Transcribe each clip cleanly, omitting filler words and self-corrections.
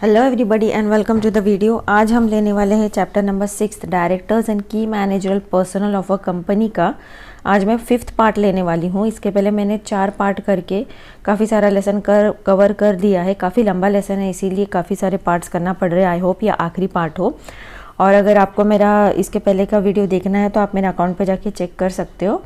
Hello everybody and welcome to the video. आज हम लेने वाले हैं chapter number 6 directors and key managerial personnel of a company का। आज मैं 5th पार्ट लेने वाली हूँ। इसके पहले मैंने 4 पार्ट करके काफ़ी सारा लेसन कवर कर दिया है। काफ़ी लंबा लेसन है, इसीलिए काफ़ी सारे पार्ट्स करना पड़ रहे हैं। आई होप ये आखिरी पार्ट हो। और अगर आपको मेरा इसके पहले का वीडियो देखना है तो आप मेरे अकाउंट पर जाके चेक कर सकते हो।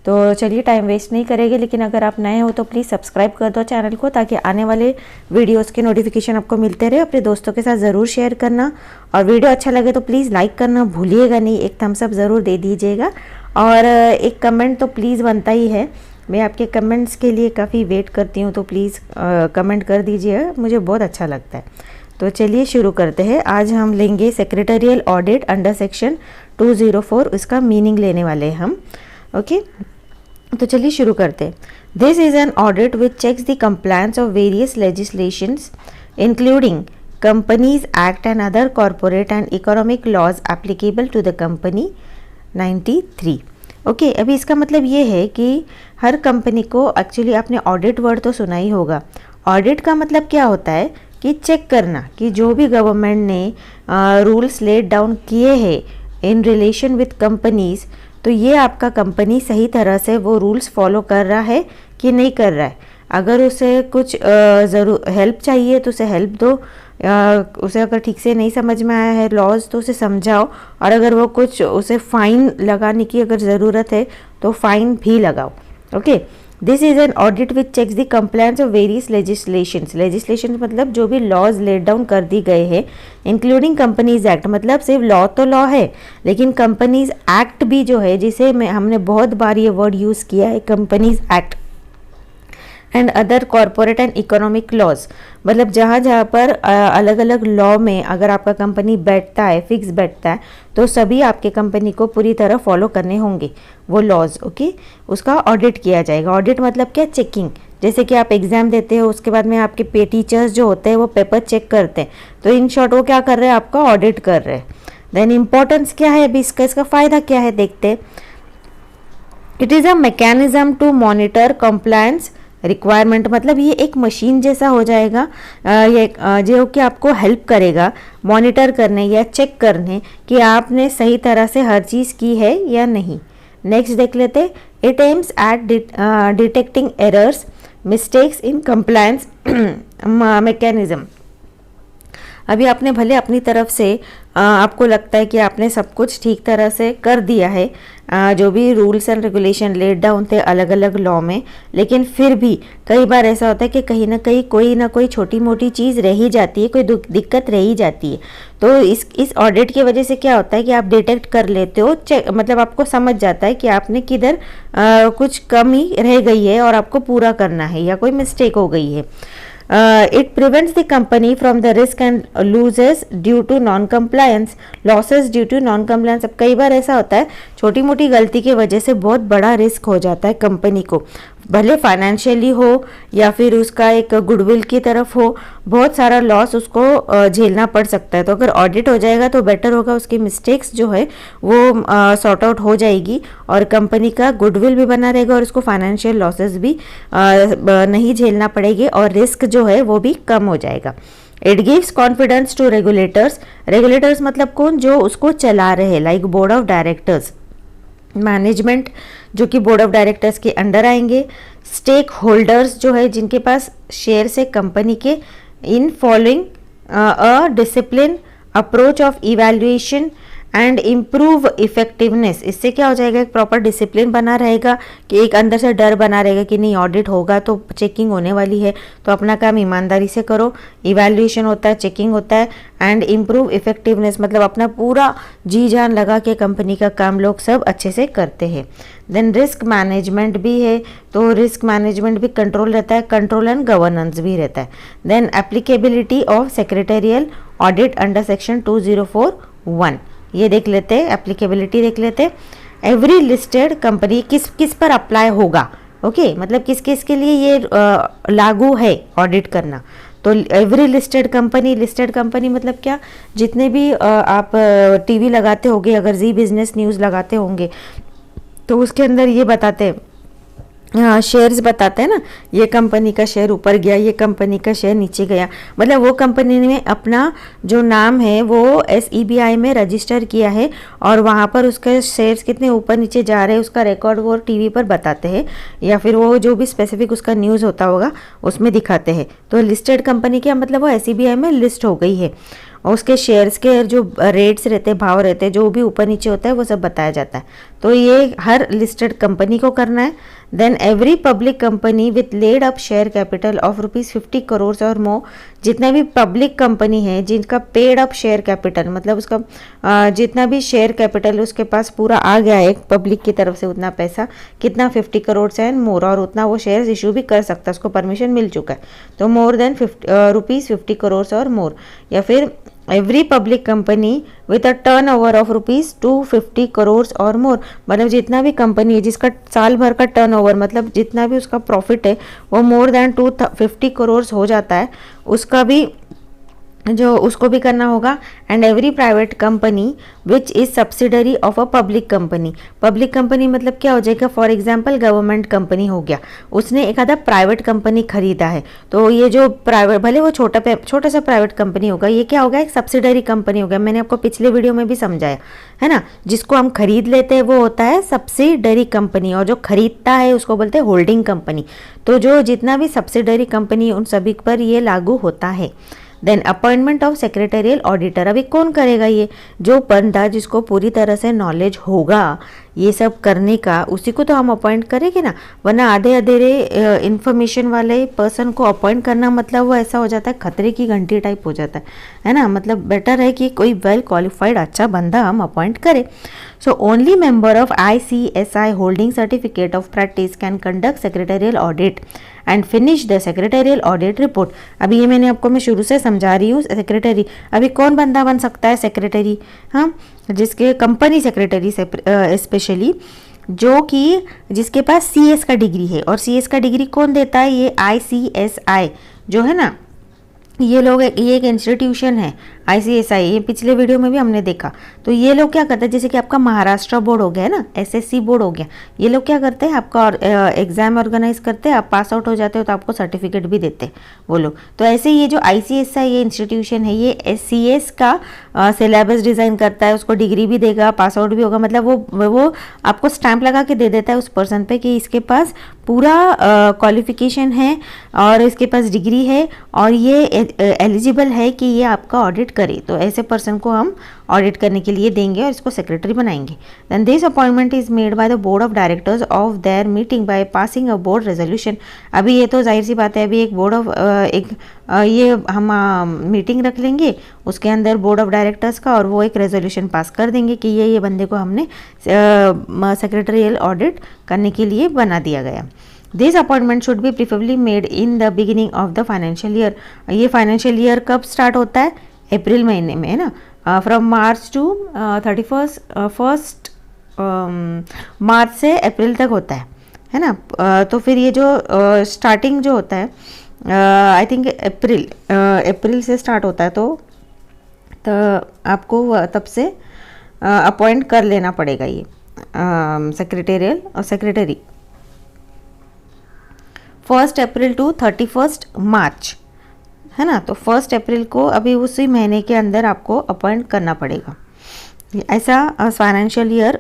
तो चलिए टाइम वेस्ट नहीं करेंगे, लेकिन अगर आप नए हो तो प्लीज़ सब्सक्राइब कर दो चैनल को, ताकि आने वाले वीडियोस के नोटिफिकेशन आपको मिलते रहे। अपने दोस्तों के साथ ज़रूर शेयर करना, और वीडियो अच्छा लगे तो प्लीज़ लाइक करना भूलिएगा नहीं, एक थम्स अप ज़रूर दे दीजिएगा, और एक कमेंट तो प्लीज़ बनता ही है। मैं आपके कमेंट्स के लिए काफ़ी वेट करती हूँ, तो प्लीज़ कमेंट कर दीजिएगा, मुझे बहुत अच्छा लगता है। तो चलिए शुरू करते हैं। आज हम लेंगे सेक्रेटरियल ऑडिट अंडर सेक्शन 204, इसका मीनिंग लेने वाले हैं हम। ओके, तो चलिए शुरू करते हैं। This is an audit which checks the compliance of various legislations including companies act and other corporate and economic laws applicable to the company 93। Okay, अभी इसका मतलब ये है कि हर कंपनी को, एक्चुअली आपने ऑडिट वर्ड तो सुना ही होगा। ऑडिट का मतलब क्या होता है कि चेक करना कि जो भी गवर्नमेंट ने रूल्स लेट डाउन किए हैं इन रिलेशन विथ कंपनीज, तो ये आपका कंपनी सही तरह से वो रूल्स फॉलो कर रहा है कि नहीं कर रहा है। अगर उसे कुछ ज़रूर हेल्प चाहिए तो उसे हेल्प दो, उसे अगर ठीक से नहीं समझ में आया है लॉज तो उसे समझाओ, और अगर वो कुछ उसे फ़ाइन लगाने की अगर ज़रूरत है तो फ़ाइन भी लगाओ। Okay, this is an audit which checks the compliance of various legislation मतलब जो भी लॉज लेट डाउन कर दी गए हैं, इंक्लूडिंग कंपनीज एक्ट, मतलब सिर्फ लॉ तो लॉ है, लेकिन कंपनीज एक्ट भी जो है, जिसे हमने बहुत बार ये वर्ड यूज़ किया है, companies act and other corporate and economic laws, मतलब जहाँ जहाँ पर अलग अलग लॉ में अगर आपका कंपनी बैठता है, फिक्स बैठता है, तो सभी आपके कंपनी को पूरी तरह फॉलो करने होंगे वो लॉज। ओके, उसका ऑडिट किया जाएगा। ऑडिट मतलब क्या? चेकिंग। जैसे कि आप एग्जाम देते हो, उसके बाद में आपके टीचर्स जो होते हैं वो पेपर चेक करते हैं, तो इन शॉर्ट वो क्या कर रहे हैं? आपका ऑडिट कर रहे हैं। देन इम्पोर्टेंस क्या है अभी इसका फ़ायदा क्या है देखते हैं। It is a mechanism to monitor compliance requirement, मतलब ये एक मशीन जैसा हो जाएगा, ये जो कि आपको हेल्प करेगा मॉनिटर करने या चेक करने कि आपने सही तरह से हर चीज़ की है या नहीं। नेक्स्ट देख लेते। It aims at detecting errors mistakes in compliance mechanism. अभी आपने भले अपनी तरफ से आपको लगता है कि आपने सब कुछ ठीक तरह से कर दिया है, जो भी rules and regulation let down थे अलग अलग लॉ में, लेकिन फिर भी कई बार ऐसा होता है कि कहीं ना कोई छोटी मोटी चीज़ रह ही जाती है, कोई दिक्कत रह ही जाती है। तो इस ऑडिट की वजह से क्या होता है कि आप डिटेक्ट कर लेते हो, मतलब आपको समझ जाता है कि आपने किधर कुछ कमी रह गई है और आपको पूरा करना है, या कोई मिस्टेक हो गई है। It prevents the company from the risk and losses due to non-compliance, losses due to non-compliance। अब कई बार ऐसा होता है छोटी मोटी गलती की वजह से बहुत बड़ा रिस्क हो जाता है कंपनी को, भले फाइनेंशियली हो या फिर उसका एक गुडविल की तरफ हो, बहुत सारा लॉस उसको झेलना पड़ सकता है। तो अगर ऑडिट हो जाएगा तो बेटर होगा, उसकी मिस्टेक्स जो है वो सॉर्ट आउट हो जाएगी, और कंपनी का गुडविल भी बना रहेगा, और उसको फाइनेंशियल लॉसेस भी नहीं झेलना पड़ेगी, और रिस्क जो है वो भी कम हो जाएगा। It gives confidence to regulators मतलब कौन? जो उसको चला रहे, like board of directors, management जो कि बोर्ड ऑफ डायरेक्टर्स के अंडर आएंगे, स्टेक होल्डर्स जो है जिनके पास शेयर से कंपनी के, in following a discipline approach of evaluation and improve effectiveness. इससे क्या हो जाएगा? एक प्रॉपर डिसिप्लिन बना रहेगा, कि एक अंदर से डर बना रहेगा कि नहीं ऑडिट होगा तो चेकिंग होने वाली है, तो अपना काम ईमानदारी से करो। इवैल्यूएशन होता है, चेकिंग होता है, एंड इम्प्रूव इफेक्टिवनेस मतलब अपना पूरा जी जान लगा के कंपनी का काम लोग सब अच्छे से करते हैं। देन रिस्क मैनेजमेंट भी है, तो रिस्क मैनेजमेंट भी कंट्रोल रहता है, कंट्रोल एंड गवर्नेंस भी रहता है। Then applicability of secretarial audit under section 2041, ये देख लेते हैं, एप्लीकेबिलिटी देख लेते हैं। एवरी लिस्टेड कंपनी किस पर अप्लाई होगा, ओके, मतलब किस के लिए ये लागू है ऑडिट करना। तो एवरी लिस्टेड कंपनी मतलब क्या? जितने भी आप टीवी लगाते होंगे, अगर जी बिजनेस न्यूज़ लगाते होंगे तो उसके अंदर ये बताते हैं शेयर्स बताते हैं ना, ये कंपनी का शेयर ऊपर गया, ये कंपनी का शेयर नीचे गया, मतलब वो कंपनी ने अपना जो नाम है वो SEBI में रजिस्टर किया है और वहाँ पर उसके शेयर्स कितने ऊपर नीचे जा रहे हैं उसका रिकॉर्ड वो टीवी पर बताते हैं, या फिर वो जो भी स्पेसिफिक उसका न्यूज़ होता होगा उसमें दिखाते हैं। तो लिस्टेड कंपनी क्या मतलब वो SEBI में लिस्ट हो गई है और उसके शेयर्स के जो रेट्स रहते हैं, भाव रहते हैं, जो भी ऊपर नीचे होता है वो सब बताया जाता है। तो ये हर लिस्टेड कंपनी को करना है। Then every public company with laid up share capital of ₹50 crore और मोर, जितना भी पब्लिक कंपनी है जिनका पेड अप शेयर कैपिटल मतलब उसका जितना भी शेयर कैपिटल उसके पास पूरा आ गया है पब्लिक की तरफ से, उतना पैसा कितना 50 करोड़ से एंड मोर, और उतना वो शेयर्स इशू भी कर सकता है, उसको परमिशन मिल चुका है। तो मोर देन ₹50 करोड़ और मोर, या फिर every public company with a turn over of ₹250 crore और मोर, मतलब जितना भी कंपनी है जिसका साल भर का टर्न ओवर मतलब जितना भी उसका प्रॉफिट है वो मोर देन 250 करोड़ हो जाता है, उसका भी जो उसको भी करना होगा। And every private company which is subsidiary of a public company, public company मतलब क्या हो जाएगा, फॉर एग्जांपल गवर्नमेंट कंपनी हो गया, उसने एक आधा प्राइवेट कंपनी खरीदा है, तो ये जो प्राइवेट भले वो छोटा सा प्राइवेट कंपनी होगा, ये क्या होगा एक सब्सिडरी कंपनी होगा। मैंने आपको पिछले वीडियो में भी समझाया है ना, जिसको हम खरीद लेते हैं वो होता है सब्सिडरी कंपनी, और जो खरीदता है उसको बोलते हैं होल्डिंग कंपनी। तो जो जितना भी सब्सिडरी कंपनी उन सभी पर ये लागू होता है। Then appointment of secretarial auditor, अभी कौन करेगा ये, जो बंदा जिसको पूरी तरह से नॉलेज होगा ये सब करने का उसी को तो हम अपॉइंट करेंगे ना, वरना आधे अधेरे इंफॉर्मेशन वाले पर्सन को अपॉइंट करना मतलब वो ऐसा हो जाता है खतरे की घंटी टाइप हो जाता है ना। मतलब बेटर है कि कोई वेल क्वालिफाइड अच्छा बंदा हम अपॉइंट करें। So only member of ICSI holding certificate of practice can conduct secretarial audit and finish the secretarial audit report. अभी ये मैंने आपको मैं शुरू से समझा रही हूँ सेक्रेटरी, अभी कौन बंदा बन सकता है सेक्रेटरी, हाँ जिसके कंपनी सेक्रेटरी से स्पेशली जो कि जिसके पास CS का डिग्री है, और CS का डिग्री कौन देता है, ये ICSI जो है ना, ये लोग ये एक इंस्टीट्यूशन है ICSI, ये पिछले वीडियो में भी हमने देखा। तो ये लोग क्या करते हैं, जैसे कि आपका महाराष्ट्र बोर्ड हो गया है ना, SSC बोर्ड हो गया, ये लोग क्या करते हैं आपका एग्जाम ऑर्गेनाइज करते हैं, आप पास आउट हो जाते हो तो आपको सर्टिफिकेट भी देते हैं वो लोग। तो ऐसे ये जो ICSI ये इंस्टीट्यूशन है ये SCS का सिलेबस डिज़ाइन करता है, उसको डिग्री भी देगा, पास आउट भी होगा, मतलब वो आपको स्टैंप लगा के दे देता है उस पर्सन पे कि इसके पास पूरा क्वालिफिकेशन है और इसके पास डिग्री है और ये एलिजिबल है कि ये आपका ऑडिट करे। तो ऐसे पर्सन को हम ऑडिट करने के लिए देंगे और इसको सेक्रेटरी बनाएंगे। Then this appointment is made by the board of directors of their meeting by passing a board resolution. अभी ये तो जाहिर सी बात है, अभी एक बोर्ड ऑफ ये हम मीटिंग रख लेंगे उसके अंदर बोर्ड ऑफ डायरेक्टर्स का, और वो एक रेजोल्यूशन पास कर देंगे कि ये बंदे को हमने सेक्रेटरियल ऑडिट करने के लिए बना दिया गया। This appointment should be preferably made in the beginning of the financial year. ये फाइनेंशियल ईयर कब स्टार्ट होता है, अप्रैल महीने में है ना, फ्रॉम मार्च टू 31 मार्च से अप्रैल तक होता है ना। तो फिर ये जो स्टार्टिंग जो होता है आई थिंक अप्रैल से स्टार्ट होता है, तो आपको तब से अपॉइंट कर लेना पड़ेगा ये सेक्रेटरियल और सेक्रेटरी 1 अप्रैल टू 31 मार्च है ना। तो 1 अप्रैल को अभी उसी महीने के अंदर आपको अपॉइंट करना पड़ेगा। ऐसा फाइनेंशियल ईयर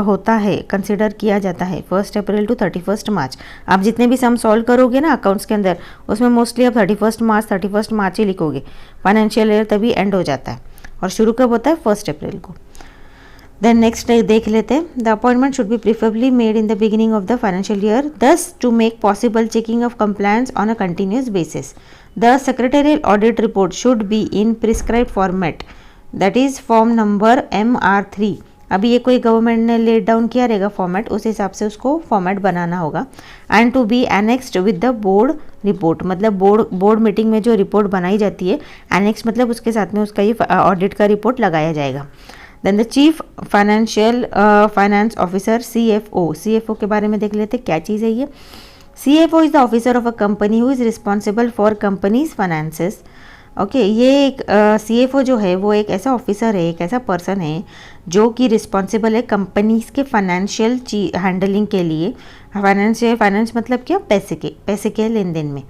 होता है, कंसिडर किया जाता है 1 अप्रैल टू 31 मार्च। आप जितने भी सम सॉल्व करोगे ना अकाउंट्स के अंदर, उसमें मोस्टली आप 31 मार्च ही लिखोगे। फाइनेंशियल ईयर तभी एंड हो जाता है और शुरू कब होता है, 1 अप्रैल को। देन नेक्स्ट देख लेते हैं, the appointment should be preferably made in the beginning of the financial year thus to make possible checking of compliance on a continuous basis. The secretarial audit report should be in prescribe format, that is form number MR3। अभी ये कोई government ने let down किया रहेगा format, उस हिसाब से उसको फॉर्मेट बनाना होगा। And to be annexed with the board report, मतलब बोर्ड मीटिंग में जो रिपोर्ट बनाई जाती है, एनेक्स मतलब उसके साथ में उसका ये ऑडिट का रिपोर्ट लगाया जाएगा। Then the chief finance officer CFO के बारे में देख लेते क्या चीज़ है ये। CFO is the officer of a company who is responsible for companies finances. Okay ये एक CFO जो है वो एक ऐसा ऑफिसर है, एक ऐसा पर्सन है जो कि रिस्पॉन्सिबल है कंपनीज के फाइनेंशियल हैंडलिंग के लिए। फाइनेंस मतलब क्या, पैसे के लेन देन में।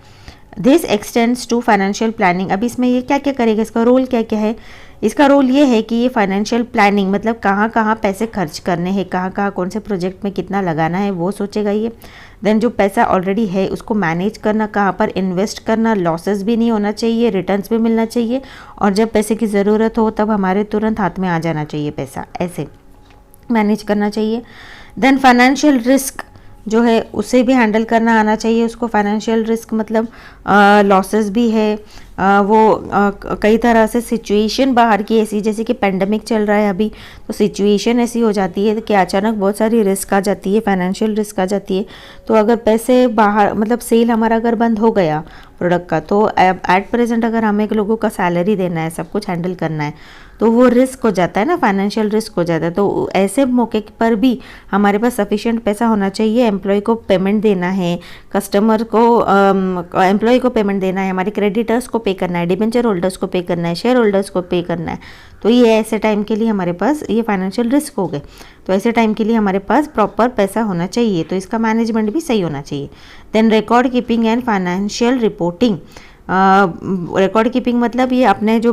This extends to financial planning. अब इसमें ये क्या क्या करेगा, इसका रोल क्या क्या है। इसका रोल ये है कि ये फाइनेंशियल प्लानिंग मतलब कहाँ कहाँ पैसे खर्च करने हैं, कहाँ कहाँ कौन से प्रोजेक्ट में कितना लगाना है वो सोचेगा ये। देन जो पैसा ऑलरेडी है उसको मैनेज करना, कहाँ पर इन्वेस्ट करना, लॉसेस भी नहीं होना चाहिए, रिटर्न्स भी मिलना चाहिए, और जब पैसे की ज़रूरत हो तब हमारे तुरंत हाथ में आ जाना चाहिए पैसा, ऐसे मैनेज करना चाहिए। देन फाइनेंशियल रिस्क जो है उसे भी हैंडल करना आना चाहिए उसको। फाइनेंशियल रिस्क मतलब लॉसेस भी है, कई तरह से सिचुएशन बाहर की ऐसी, जैसे कि पेंडेमिक चल रहा है अभी, तो सिचुएशन ऐसी हो जाती है कि अचानक बहुत सारी रिस्क आ जाती है, फाइनेंशियल रिस्क आ जाती है। तो अगर पैसे बाहर मतलब सेल हमारा अगर बंद हो गया प्रोडक्ट का, तो एट प्रेजेंट अगर हमें लोगों का सैलरी देना है, सब कुछ हैंडल करना है, तो वो रिस्क हो जाता है ना, फाइनेंशियल रिस्क हो जाता है। तो ऐसे मौके पर भी हमारे पास सफिशिएंट पैसा होना चाहिए। एम्प्लॉय को पेमेंट देना है, कस्टमर को एम्प्लॉय को पेमेंट देना है, हमारे क्रेडिटर्स को पे करना है, डिबेंचर होल्डर्स को पे करना है, शेयर होल्डर्स को पे करना है। तो ये ऐसे टाइम के लिए हमारे पास ये फाइनेंशियल रिस्क हो गए। तो ऐसे टाइम के लिए हमारे पास प्रॉपर पैसा होना चाहिए, तो इसका मैनेजमेंट भी सही होना चाहिए। Then record keeping and financial reporting. Record keeping मतलब ये अपने जो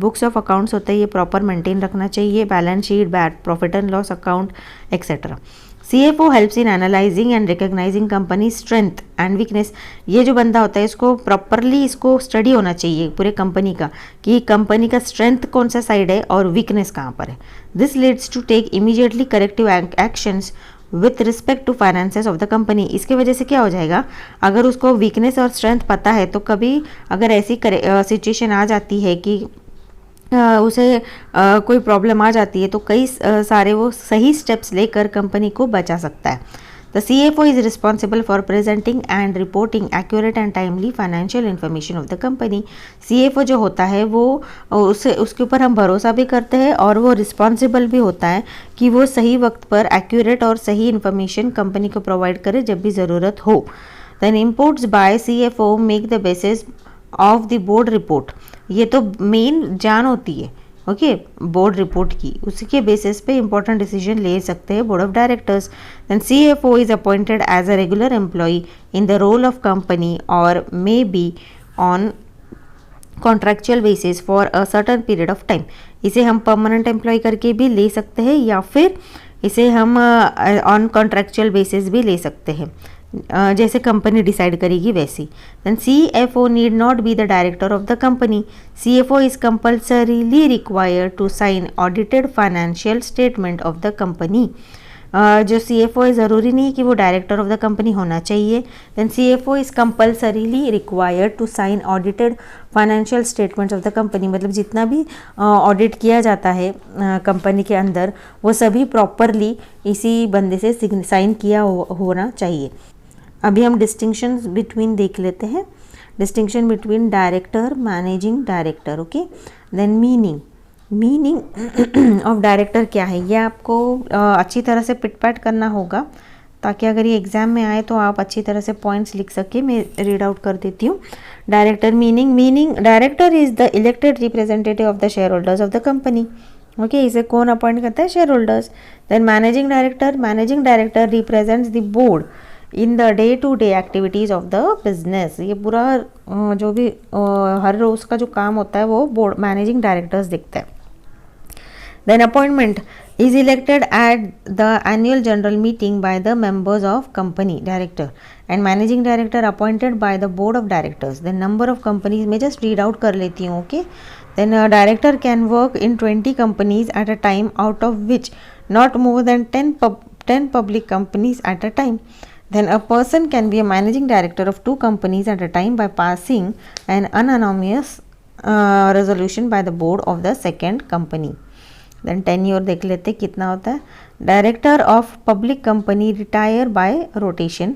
बुक्स ऑफ अकाउंट्स होते हैं ये प्रॉपर मेंटेन रखना चाहिए, balance sheet, profit and loss account etcetera. CFO helps in analysing and recognising company strength and weakness. ये जो बंदा होता है इसको प्रॉपरली इसको स्टडी होना चाहिए पूरे कंपनी का, कि कंपनी का स्ट्रेंथ कौन सा साइड है और वीकनेस कहाँ पर है। This leads to take immediately corrective actions with respect to finances of the company. इसके वजह से क्या हो जाएगा, अगर उसको वीकनेस और स्ट्रेंथ पता है तो कभी अगर ऐसी सिचुएशन आ जाती है कि उसे कोई प्रॉब्लम आ जाती है, तो कई सारे वो सही स्टेप्स लेकर कंपनी को बचा सकता है। The CFO is responsible for presenting and reporting accurate and timely financial information of the company. CFO जो होता है वो उसके ऊपर हम भरोसा भी करते हैं और वो रिस्पॉन्सिबल भी होता है कि वो सही वक्त पर एक्यूरेट और सही इन्फॉर्मेशन कंपनी को प्रोवाइड करे जब भी ज़रूरत हो। Then imports by CFO make the basis of the board report. ये तो मेन जान होती है ओके बोर्ड रिपोर्ट की, उसके बेसिस पे इंपॉर्टेंट डिसीजन ले सकते हैं board of directors. Then CFO is appointed as a regular employ in the role of company और may be on contractual basis for a certain period of time. इसे हम permanent employ करके भी ले सकते हैं या फिर इसे हम ऑन कॉन्ट्रैक्चुअल बेसिस भी ले सकते हैं, जैसे कंपनी डिसाइड करेगी वैसी। Then CFO need not be the director of the company. CFO is compulsorily required to sign audited financial statement of the company. जो CFO है ज़रूरी नहीं कि वो डायरेक्टर ऑफ द कंपनी होना चाहिए। Then CFO is compulsorily required to sign audited financial statements of the company, मतलब जितना भी ऑडिट किया जाता है कंपनी के अंदर वो सभी प्रॉपरली इसी बंदे से साइन किया होना चाहिए। अभी हम डिस्टिंक्शन बिटवीन देख लेते हैं। Distinction between director, managing director. Okay, then meaning of director क्या है, ये आपको अच्छी तरह से पिटपैट करना होगा ताकि अगर ये एग्जाम में आए तो आप अच्छी तरह से पॉइंट्स लिख सके। मैं रीड आउट कर देती हूँ। Director meaning director is the elected representative of the share holders of the company. Okay, इसे कौन अपॉइंट करता है, share holders. Then managing director represents the board in the day to day activities of the business. ये पूरा जो भी हर रोज़ का जो काम होता है वो बोर्ड मैनेजिंग डायरेक्टर्स देखते हैं। Then appointment is elected at the annual general meeting by the members of company director and managing director appointed by the board of directors. The number of companies मैं just read out कर लेती हूँ okay. Then a director can work in 20 companies at a time, out of which not more than 10 public companies at a time. Then a person can be a managing director of 2 companies at a time by passing an unanimous resolution by the board of the second company. Then tenure देख लेते कितना होता है। Director of public company retire by rotation.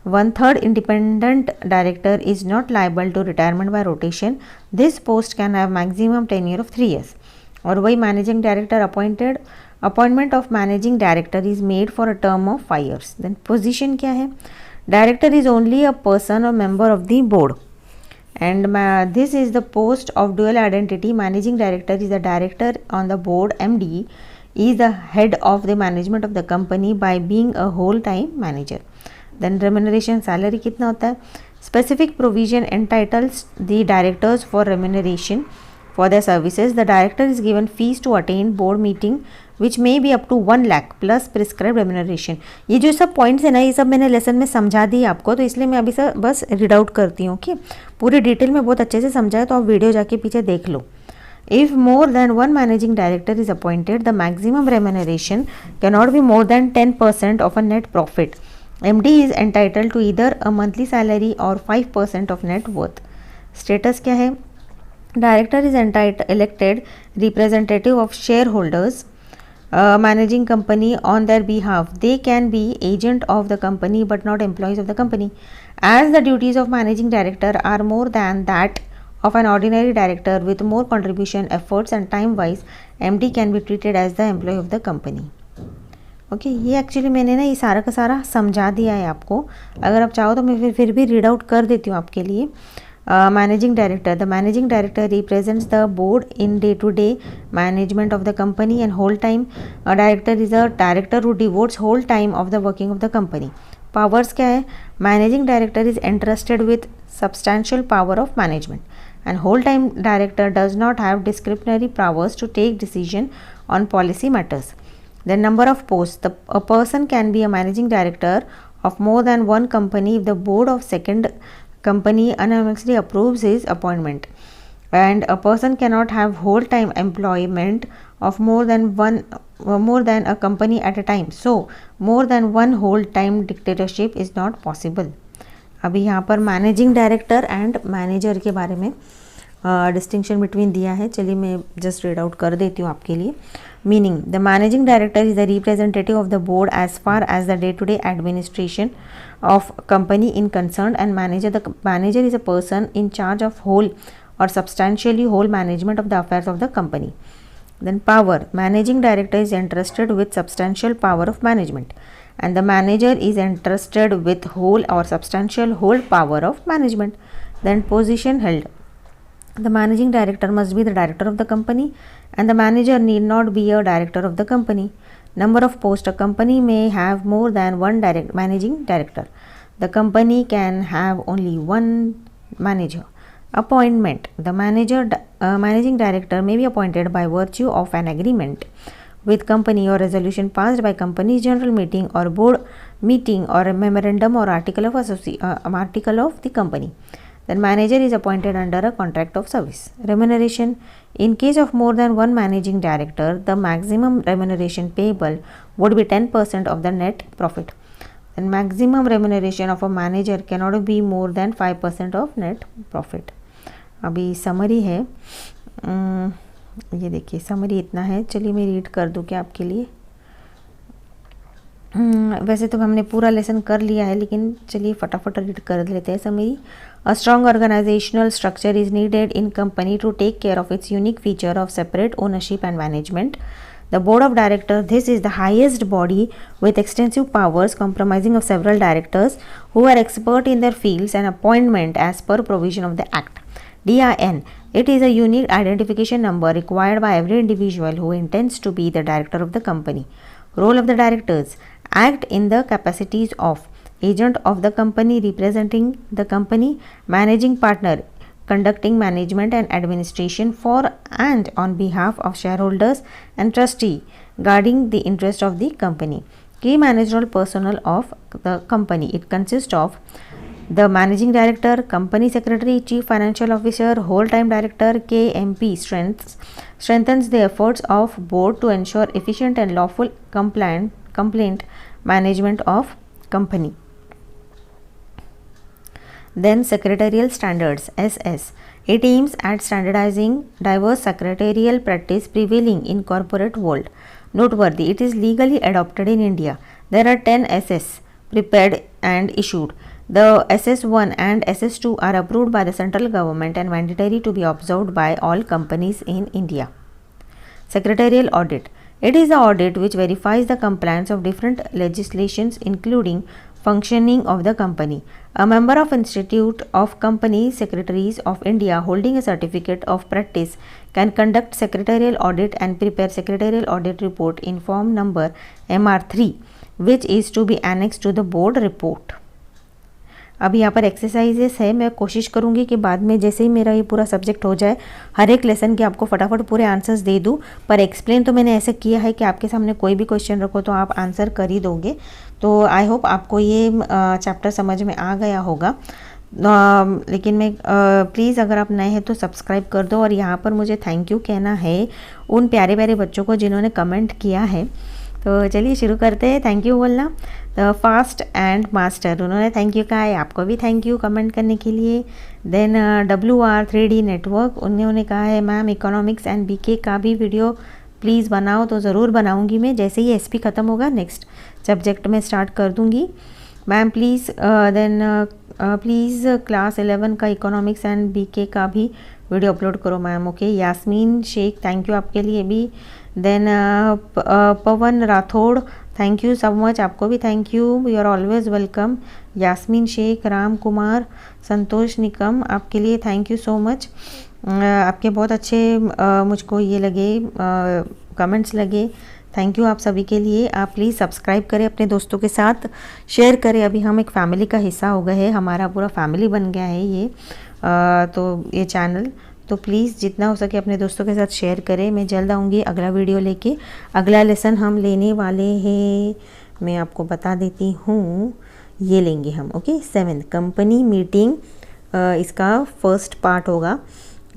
1/3 independent director is not liable to retirement by rotation. This post can have maximum tenure of 3 years। और वही managing director appointment of managing director is made for a term of 5 years। Then position क्या है, director is only a person और member of the board. and this is the post of dual identity. Managing director is the director on the board. MD is the head of the management of the company by being a whole time manager. Then remuneration salary कितना होता है? Specific provision entitles the directors for remuneration for their services. The director is given fees to attend board meeting which may be up to 1 lakh plus prescribed remuneration. ये जो सब points है ना, ये सब मैंने लेसन में समझा दी आपको, तो इसलिए मैं अभी सब बस रीड आउट करती हूँ कि पूरी डिटेल में बहुत अच्छे से समझा है, तो आप वीडियो जाके पीछे देख लो. If more than one managing director is appointed, the maximum remuneration cannot be more than 10% of a net profit. MD is entitled to either a monthly salary or 5% of net worth. Status क्या है? Director is elected representative of shareholders managing company on their behalf. They can be agent of the company but not employees of the company. As the duties of managing director are more than that of an ordinary director with more contribution, efforts and time wise, MD can be treated as the employee of the company. Okay ये actually मैंने ना ये सारा का सारा समझा दिया है आपको. अगर आप चाहो तो मैं फिर भी रीड आउट कर देती हूँ आपके लिए. Managing director, the managing director represents the board in day to day management of the company and whole time. Director is a director who devotes whole time of the working of the company. Powers क्या है? Managing director is entrusted with substantial power of management and whole time director does not have discretionary powers to take decision on policy matters. The number of posts, a person can be a managing director of more than one company if the board of second company unanimously approves his appointment, and a person cannot have whole time employment of more than a company at a time. So more than one whole time dictatorship is not possible. अभी यहाँ पर managing director and manager के बारे में distinction between दिया है. चलिए मैं जस्ट रीड आउट कर देती हूँ आपके लिए. Meaning, the managing director is the representative of the board as far as the day to day administration of company in concerned, and manager is a person in charge of whole or substantially whole management of the affairs of the company. Then power, managing director is entrusted with substantial power of management and the manager is entrusted with whole or substantial whole power of management. Then position held, the managing director must be the director of the company and the manager need not be a director of the company. Number of posts, a company may have more than one managing director. The company can have only one manager. Appointment, the managing director may be appointed by virtue of an agreement with company or resolution passed by company's general meeting or board meeting or a memorandum or article of the company. Then manager is appointed under a contract of service. Remuneration, in case of more than one managing director, the maximum remuneration payable would be 10% of the net profit. And maximum remuneration of a manager cannot be more than 5% of net profit. अभी summary है, ये देखिए summary इतना है. चलिए मैं read कर दूँ क्या आपके लिए. वैसे तो हमने पूरा लेसन कर लिया है, लेकिन चलिए फटाफट रीड कर लेते हैं summary. A strong organizational structure is needed in company to take care of its unique feature of separate ownership and management. The board of directors, this is the highest body with extensive powers comprising of several directors who are expert in their fields and appointment as per provision of the act. DIN, it is a unique identification number required by every individual who intends to be the director of the company. Role of the directors, act in the capacities of agent of the company representing the company, managing partner conducting management and administration for and on behalf of shareholders and trustee guarding the interest of the company. Key managerial personnel of the company, it consists of the managing director, company secretary, chief financial officer, whole time director. KMP strengthens the efforts of board to ensure efficient and lawful complaint management of company. Then secretarial standards, SS, it aims at standardizing diverse secretarial practice prevailing in corporate world. Noteworthy, it is legally adopted in India. There are 10 SS prepared and issued. The SS1 and SS2 are approved by the central government and mandatory to be observed by all companies in India. Secretarial audit, it is the audit which verifies the compliance of different legislations including functioning of the company. A member of Institute of Company Secretaries of India holding a certificate of practice can conduct secretarial audit and prepare secretarial audit report in form number MR3, which is to be annexed to the board report. अब यहाँ पर exercises है, मैं कोशिश करूँगी कि बाद में जैसे ही मेरा ये पूरा सब्जेक्ट हो जाए हर एक लेसन के आपको फटाफट पूरे आंसर्स दे दूँ, पर एक्सप्लेन तो मैंने ऐसे किया है कि आपके सामने कोई भी क्वेश्चन रखो तो आप आंसर कर ही दोगे। तो आई होप आपको ये चैप्टर समझ में आ गया होगा। लेकिन मैं प्लीज़ अगर आप नए हैं तो सब्सक्राइब कर दो, और यहाँ पर मुझे थैंक यू कहना है उन प्यारे प्यारे बच्चों को जिन्होंने कमेंट किया है। तो चलिए शुरू करते हैं। थैंक यू बोलना। द फास्ट एंड मास्टर, उन्होंने थैंक यू कहा है, आपको भी थैंक यू कमेंट करने के लिए। देन WR3D नेटवर्क, उन्होंने कहा है मैम इकोनॉमिक्स एंड BK का भी वीडियो प्लीज़ बनाओ, तो ज़रूर बनाऊंगी मैं, जैसे ही SP ख़त्म होगा नेक्स्ट सब्जेक्ट में स्टार्ट कर दूंगी ma'am please. Then please class 11 का इकोनॉमिक्स एंड BK का भी वीडियो अपलोड करो ma'am. Okay, Yasmin Shaikh, thank you आपके लिए भी। Then Pawan Rathod, thank you so much, आपको भी thank you, you are always welcome. Yasmin Shaikh, Ram Kumar, Santosh Nikam, आपके लिए थैंक यू सो मच। आपके बहुत अच्छे मुझको ये लगे कमेंट्स लगे, थैंक यू आप सभी के लिए। आप प्लीज़ सब्सक्राइब करें, अपने दोस्तों के साथ शेयर करें। अभी हम एक फैमिली का हिस्सा हो गए हैं, हमारा पूरा फैमिली बन गया है ये तो ये चैनल, तो प्लीज़ जितना हो सके अपने दोस्तों के साथ शेयर करें। मैं जल्द आऊँगी अगला वीडियो लेके। अगला लेसन हम लेने वाले हैं, मैं आपको बता देती हूँ, ये लेंगे हम। ओके, 7 कंपनी मीटिंग, इसका फर्स्ट पार्ट होगा।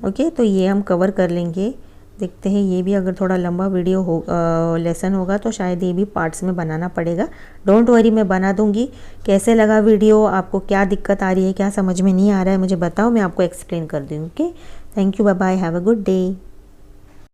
ओके, तो ये हम कवर कर लेंगे। देखते हैं, ये भी अगर थोड़ा लंबा वीडियो हो लेसन होगा तो शायद ये भी पार्ट्स में बनाना पड़ेगा। डोंट वरी, मैं बना दूंगी। कैसे लगा वीडियो, आपको क्या दिक्कत आ रही है, क्या समझ में नहीं आ रहा है, मुझे बताओ, मैं आपको एक्सप्लेन कर दूँ। Okay, thank you, bye bye, have a good day.